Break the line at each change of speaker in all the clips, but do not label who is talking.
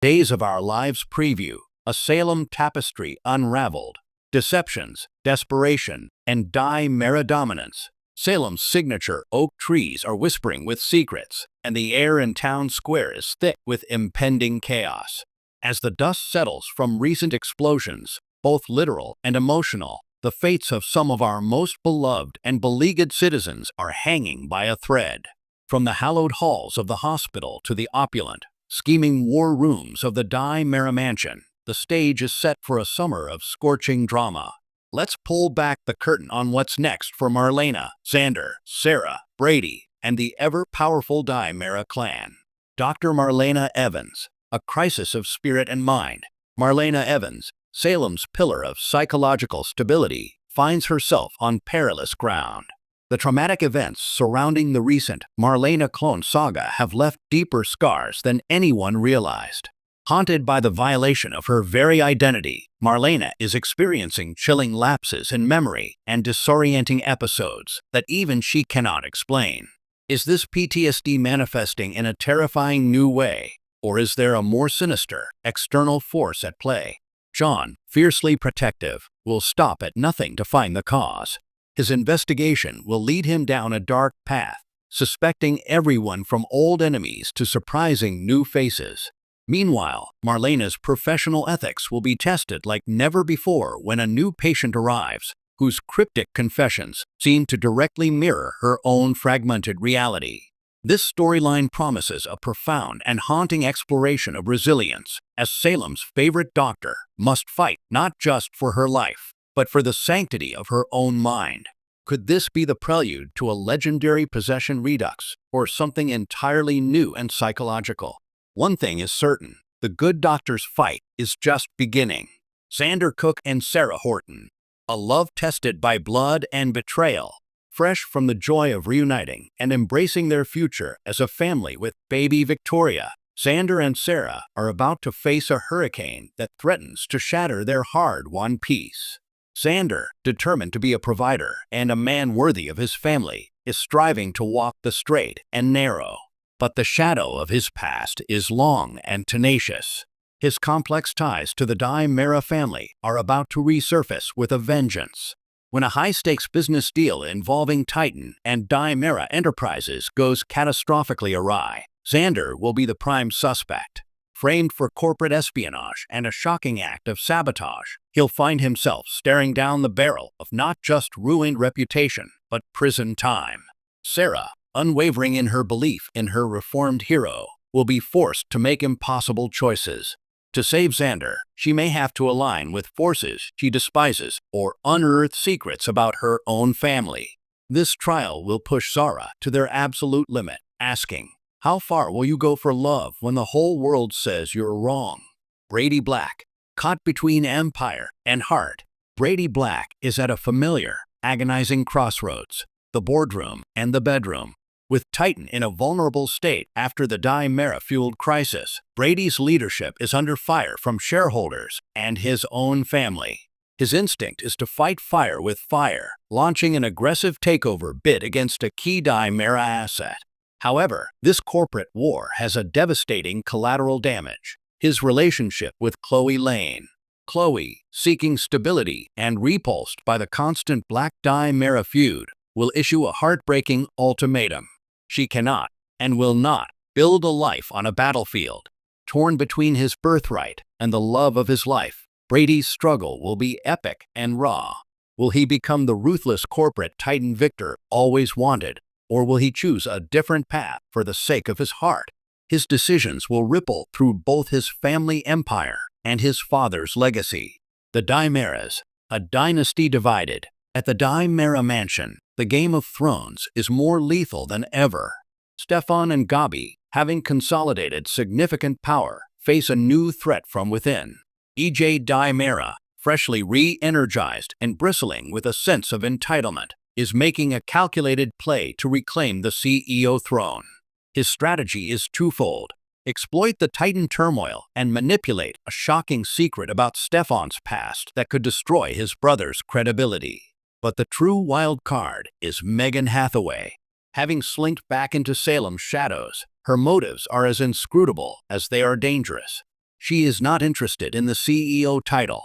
Days of Our Lives preview, a Salem tapestry unraveled. Deceptions, desperation, and DiMeras dominance. Salem's signature oak trees are whispering with secrets, and the air in town square is thick with impending chaos. As the dust settles from recent explosions, both literal and emotional, the fates of some of our most beloved and beleaguered citizens are hanging by a thread. From the hallowed halls of the hospital to the opulent, scheming war rooms of the DiMeras mansion, the stage is set for a summer of scorching drama. Let's pull back the curtain on what's next for Marlena, Xander, Sarah, Brady, and the ever-powerful DiMeras clan. Dr. Marlena Evans, a crisis of spirit and mind. Marlena Evans, Salem's pillar of psychological stability, finds herself on perilous ground. The traumatic events surrounding the recent Marlena clone saga have left deeper scars than anyone realized. Haunted by the violation of her very identity, Marlena is experiencing chilling lapses in memory and disorienting episodes that even she cannot explain. Is this PTSD manifesting in a terrifying new way, or is there a more sinister, external force at play? John, fiercely protective, will stop at nothing to find the cause. His investigation will lead him down a dark path, suspecting everyone from old enemies to surprising new faces. Meanwhile, Marlena's professional ethics will be tested like never before when a new patient arrives, whose cryptic confessions seem to directly mirror her own fragmented reality. This storyline promises a profound and haunting exploration of resilience, as Salem's favorite doctor must fight not just for her life, but for the sanctity of her own mind. Could this be the prelude to a legendary possession redux, or something entirely new and psychological? One thing is certain, the good doctor's fight is just beginning. Xander Cook and Sarah Horton, a love tested by blood and betrayal, fresh from the joy of reuniting and embracing their future as a family with baby Victoria, Xander and Sarah are about to face a hurricane that threatens to shatter their hard-won peace. Xander, determined to be a provider and a man worthy of his family, is striving to walk the straight and narrow. But the shadow of his past is long and tenacious. His complex ties to the DiMeras family are about to resurface with a vengeance. When a high-stakes business deal involving Titan and DiMeras Enterprises goes catastrophically awry, Xander will be the prime suspect. Framed for corporate espionage and a shocking act of sabotage, he'll find himself staring down the barrel of not just ruined reputation, but prison time. Sarah, unwavering in her belief in her reformed hero, will be forced to make impossible choices. To save Xander, she may have to align with forces she despises or unearth secrets about her own family. This trial will push Zara to their absolute limit, asking, "How far will you go for love when the whole world says you're wrong?" Brady Black, caught between empire and heart. Brady Black is at a familiar, agonizing crossroads, the boardroom and the bedroom. With Titan in a vulnerable state after the DiMeras-fueled crisis, Brady's leadership is under fire from shareholders and his own family. His instinct is to fight fire with fire, launching an aggressive takeover bid against a key DiMeras asset. However, this corporate war has a devastating collateral damage: his relationship with Chloe Lane. Chloe, seeking stability and repulsed by the constant Black DiMeras feud, will issue a heartbreaking ultimatum. She cannot, and will not, build a life on a battlefield. Torn between his birthright and the love of his life, Brady's struggle will be epic and raw. Will he become the ruthless corporate Titan victor always wanted, or will he choose a different path for the sake of his heart? His decisions will ripple through both his family empire and his father's legacy. The DiMeras, a dynasty divided. At the DiMeras mansion, the Game of Thrones is more lethal than ever. Stefan and Gabi, having consolidated significant power, face a new threat from within. EJ DiMeras, freshly re-energized and bristling with a sense of entitlement, is making a calculated play to reclaim the CEO throne. His strategy is twofold: exploit the Titan turmoil and manipulate a shocking secret about Stefan's past that could destroy his brother's credibility. But the true wild card is Megan Hathaway. Having slinked back into Salem's shadows, her motives are as inscrutable as they are dangerous. She is not interested in the CEO title.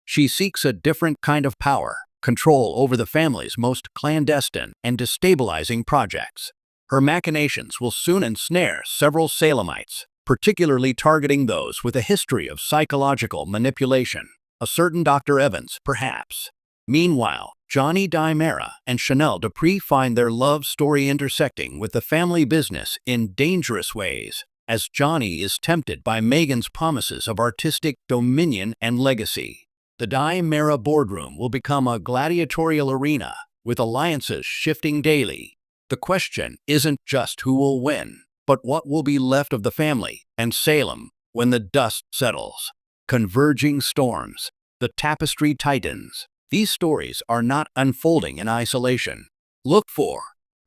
She seeks a different kind of power, control over the family's most clandestine and destabilizing projects. Her machinations will soon ensnare several Salemites, particularly targeting those with a history of psychological manipulation. A certain Dr. Evans, perhaps. Meanwhile, Johnny DiMeras and Chanel Dupree find their love story intersecting with the family business in dangerous ways, as Johnny is tempted by Megan's promises of artistic dominion and legacy. The DiMeras boardroom will become a gladiatorial arena, with alliances shifting daily. The question isn't just who will win, but what will be left of the family and Salem when the dust settles. Converging storms, the tapestry tightens. These stories are not unfolding in isolation. Look for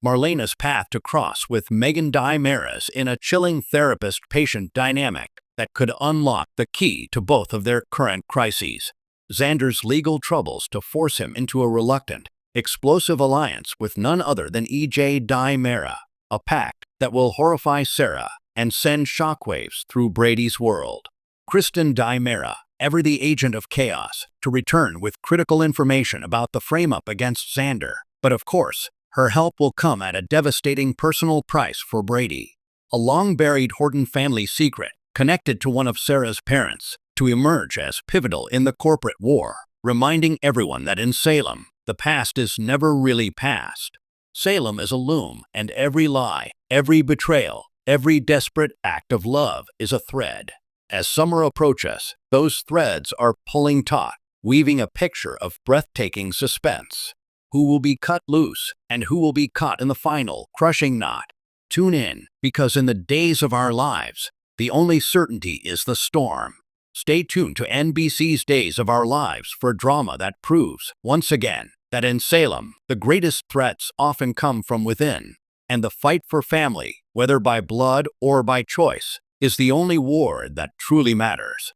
Marlena's path to cross with Megan DiMeras in a chilling therapist-patient dynamic that could unlock the key to both of their current crises. Xander's legal troubles to force him into a reluctant, explosive alliance with none other than E.J. DiMeras, a pact that will horrify Sarah and send shockwaves through Brady's world. Kristen DiMeras, ever the agent of chaos, to return with critical information about the frame-up against Xander. But of course, her help will come at a devastating personal price for Brady. A long-buried Horton family secret, connected to one of Sarah's parents, to emerge as pivotal in the corporate war, reminding everyone that in Salem, the past is never really past. Salem is a loom, and every lie, every betrayal, every desperate act of love is a thread. As summer approaches, those threads are pulling taut, weaving a picture of breathtaking suspense. Who will be cut loose, and who will be caught in the final, crushing knot? Tune in, because in the days of our lives, the only certainty is the storm. Stay tuned to NBC's Days of Our Lives for drama that proves, once again, that in Salem, the greatest threats often come from within, and the fight for family, whether by blood or by choice, is the only war that truly matters.